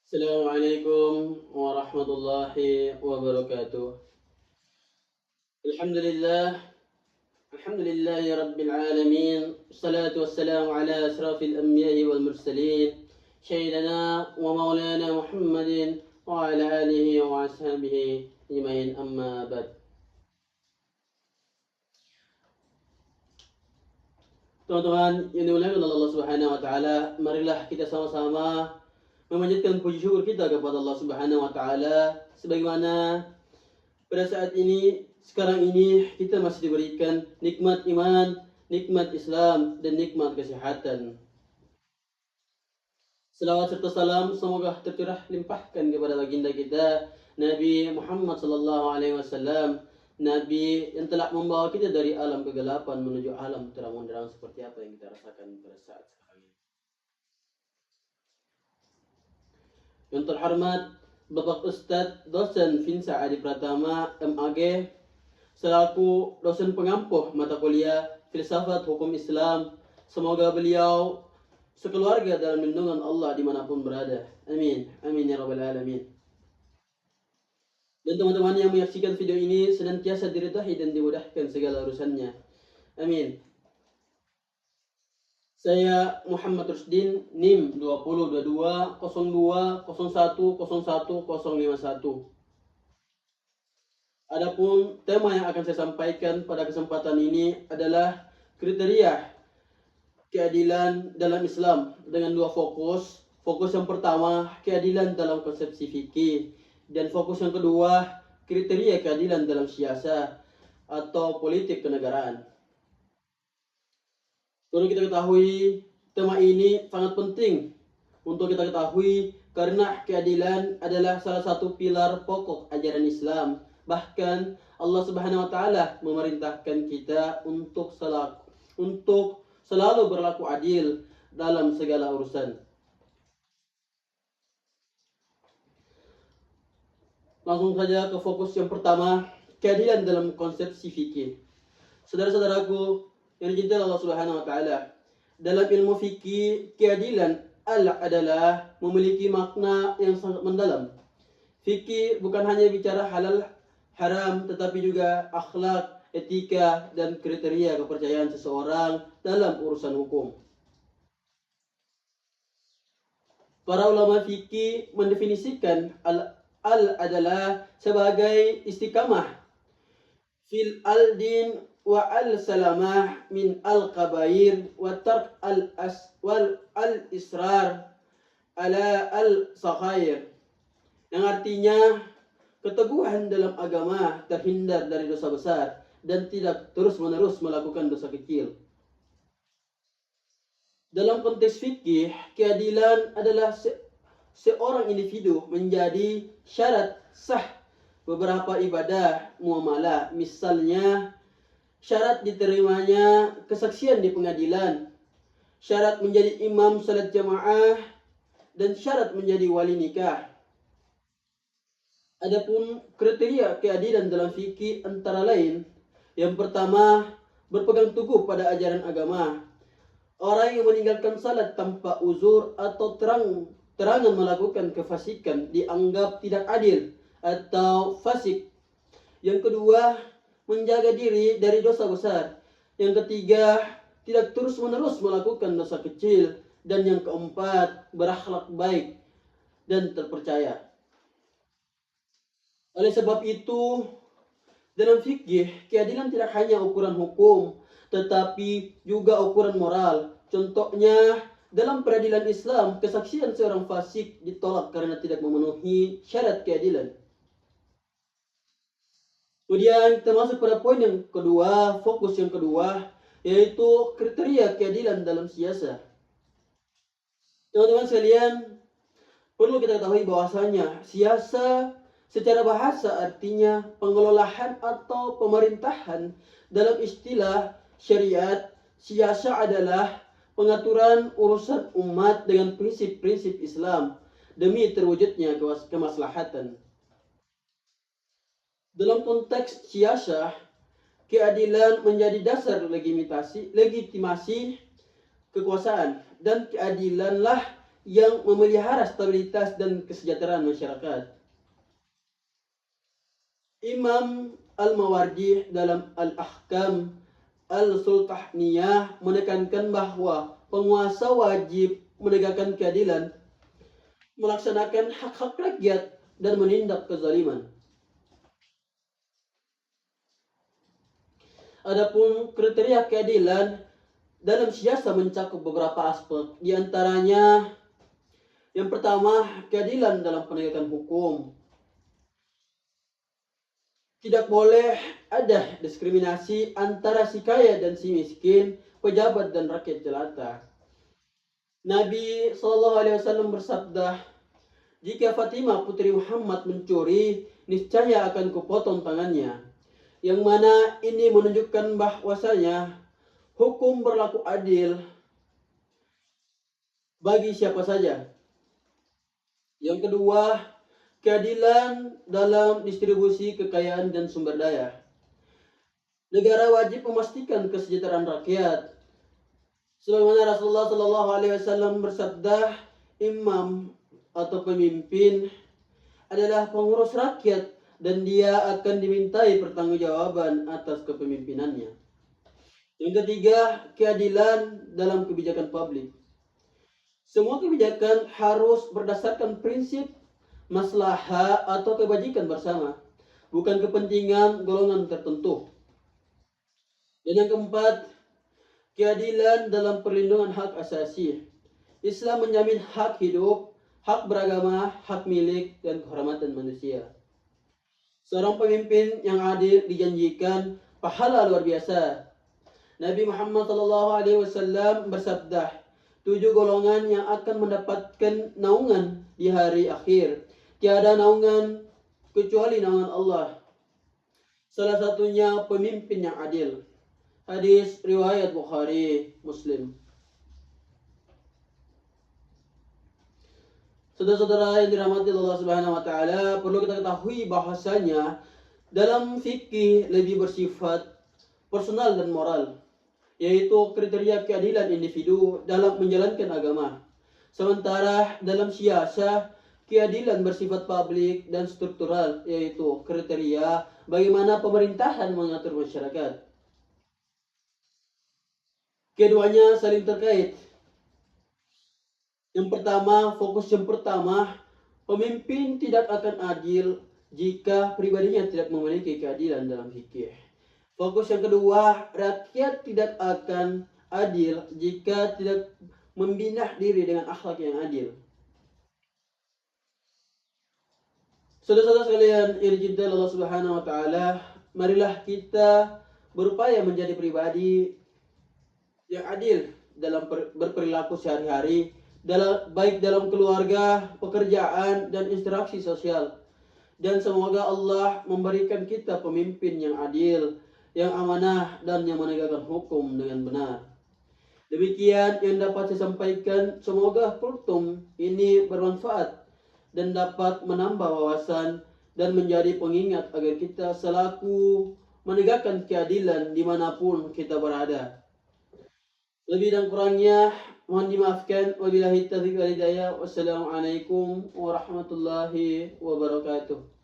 Assalamualaikum warahmatullahi wabarakatuh. Alhamdulillah, alhamdulillahi rabbil alamin. Wassalatu wassalamu ala asrafil anbiya'i wal mursalin. Sayyidina wa maulana Muhammadin wa ala alihi wa ashabihi ajmain amma ba'd. Teman-teman yang dimuliakan oleh Allah Subhanahu wa taala, marilah kita sama-sama memanjatkan puji syukur kita kepada Allah Subhanahu wa taala sebagaimana pada saat ini sekarang ini kita masih diberikan nikmat iman, nikmat Islam dan nikmat kesehatan. Selawat serta salam semoga tercurah limpahkan kepada baginda kita Nabi Muhammad sallallahu alaihi wasallam, Nabi yang telah membawa kita dari alam kegelapan menuju alam terang benderang seperti apa yang kita rasakan pada saat sekarang ini. Yang terhormat Bapak Ustadz Dosen Vinsa Adi Pratama MAG selaku dosen pengampuh mata kuliah Filsafat Hukum Islam, semoga beliau sekeluarga dalam lindungan Allah dimanapun berada. Amin. Amin ya rabbal alamin. Dan teman-teman yang menyaksikan video ini senantiasa diridhai dan dimudahkan segala urusannya. Amin. Saya Muhammad Rusdin, NIM 20220201010151. Adapun tema yang akan saya sampaikan pada kesempatan ini adalah kriteria keadilan dalam Islam dengan dua fokus. Fokus yang pertama, keadilan dalam konsepsi fikih, dan fokus yang kedua, kriteria keadilan dalam siasa atau politik kenegaraan. Perlu kita ketahui, tema ini sangat penting untuk kita ketahui karena keadilan adalah salah satu pilar pokok ajaran Islam. Bahkan Allah Subhanahu wa taala memerintahkan kita untuk selalu berlaku adil dalam segala urusan. Langsung saja ke fokus yang pertama, keadilan dalam konsepsi fikih. Saudara-saudaraku yang dicintai Allah Subhanahu wa taala, dalam ilmu fikih keadilan adalah memiliki makna yang sangat mendalam. Fikih bukan hanya bicara halal haram tetapi juga akhlak, etika dan kriteria kepercayaan seseorang dalam urusan hukum. Para ulama fikih mendefinisikan adalah sebagai istiqamah fil al-din wa al-salamah min al-kabair wa tark al-israr ala al-sakhair, yang artinya keteguhan dalam agama, terhindar dari dosa besar dan tidak terus-menerus melakukan dosa kecil. Dalam konteks fikih, keadilan adalah seorang individu menjadi syarat sah beberapa ibadah muamalah, misalnya syarat diterimanya kesaksian di pengadilan, syarat menjadi imam salat jamaah, dan syarat menjadi wali nikah. Adapun kriteria keadilan dalam fikih antara lain, yang pertama, berpegang teguh pada ajaran agama. Orang yang meninggalkan salat tanpa uzur atau terangan melakukan kefasikan dianggap tidak adil atau fasik. Yang kedua, menjaga diri dari dosa besar. Yang ketiga, tidak terus-menerus melakukan dosa kecil. Dan yang keempat, berakhlak baik dan terpercaya. Oleh sebab itu, dalam fikih, keadilan tidak hanya ukuran hukum, tetapi juga ukuran moral. Contohnya, dalam peradilan Islam, kesaksian seorang fasik ditolak karena tidak memenuhi syarat keadilan. Kemudian kita masuk pada poin yang kedua, fokus yang kedua, yaitu kriteria keadilan dalam siasa. Teman-teman sekalian, perlu kita ketahui bahwasanya siasa secara bahasa artinya pengelolaan atau pemerintahan. Dalam istilah syariat, siasa adalah pengaturan urusan umat dengan prinsip-prinsip Islam demi terwujudnya kemaslahatan. Dalam konteks siasa, keadilan menjadi dasar legitimasi kekuasaan, dan keadilanlah yang memelihara stabilitas dan kesejahteraan masyarakat. Imam Al-Mawardi dalam Al-Ahkam Al-Sultahniyah menekankan bahwa penguasa wajib menegakkan keadilan, melaksanakan hak-hak rakyat, dan menindak kezaliman. Adapun kriteria keadilan dalam siasa mencakup beberapa aspek, di antaranya yang pertama, keadilan dalam penegakan hukum. Tidak boleh ada diskriminasi antara si kaya dan si miskin, pejabat dan rakyat jelata. Nabi SAW bersabda, "Jika Fatimah putri Muhammad mencuri, niscaya akan kupotong tangannya." Yang mana ini menunjukkan bahwasanya hukum berlaku adil bagi siapa saja. Yang kedua, keadilan dalam distribusi kekayaan dan sumber daya. Negara wajib memastikan kesejahteraan rakyat. Sebagaimana Rasulullah SAW bersabda, imam atau pemimpin adalah pengurus rakyat dan dia akan dimintai pertanggungjawaban atas kepemimpinannya. Yang ketiga, keadilan dalam kebijakan publik. Semua kebijakan harus berdasarkan prinsip maslahah atau kebajikan bersama, bukan kepentingan golongan tertentu. Dan yang keempat, keadilan dalam perlindungan hak asasi. Islam menjamin hak hidup, hak beragama, hak milik, dan kehormatan manusia. Seorang pemimpin yang adil dijanjikan pahala luar biasa. Nabi Muhammad SAW bersabda, 7 golongan yang akan mendapatkan naungan di hari akhir. Tiada naungan kecuali naungan Allah. Salah satunya pemimpin yang adil. Hadis riwayat Bukhari, Muslim. Saudara-saudara yang dirahmati Allah Subhanahu wa taala, perlu kita ketahui bahwasanya dalam fikih lebih bersifat personal dan moral, yaitu kriteria keadilan individu dalam menjalankan agama. Sementara dalam siasa, keadilan bersifat publik dan struktural, yaitu kriteria bagaimana pemerintahan mengatur masyarakat. Keduanya saling terkait. Yang pertama, pemimpin tidak akan adil jika pribadinya tidak memiliki keadilan dalam fikih. Fokus yang kedua, rakyat tidak akan adil jika tidak membina diri dengan akhlak yang adil. Saudara-saudara sekalian yang dicintai Allah Subhanahu wa taala, marilah kita berupaya menjadi pribadi yang adil dalam berperilaku sehari-hari, baik dalam keluarga, pekerjaan, dan interaksi sosial. Dan semoga Allah memberikan kita pemimpin yang adil, yang amanah, dan yang menegakkan hukum dengan benar. Demikian yang dapat saya sampaikan. Semoga kultum ini bermanfaat dan dapat menambah wawasan dan menjadi pengingat agar kita selaku menegakkan keadilan dimanapun kita berada. Lebih dan kurangnya mohon dimaafkan. Wabillahi taufiq wal hidayah. Wassalamualaikum warahmatullahi wabarakatuh.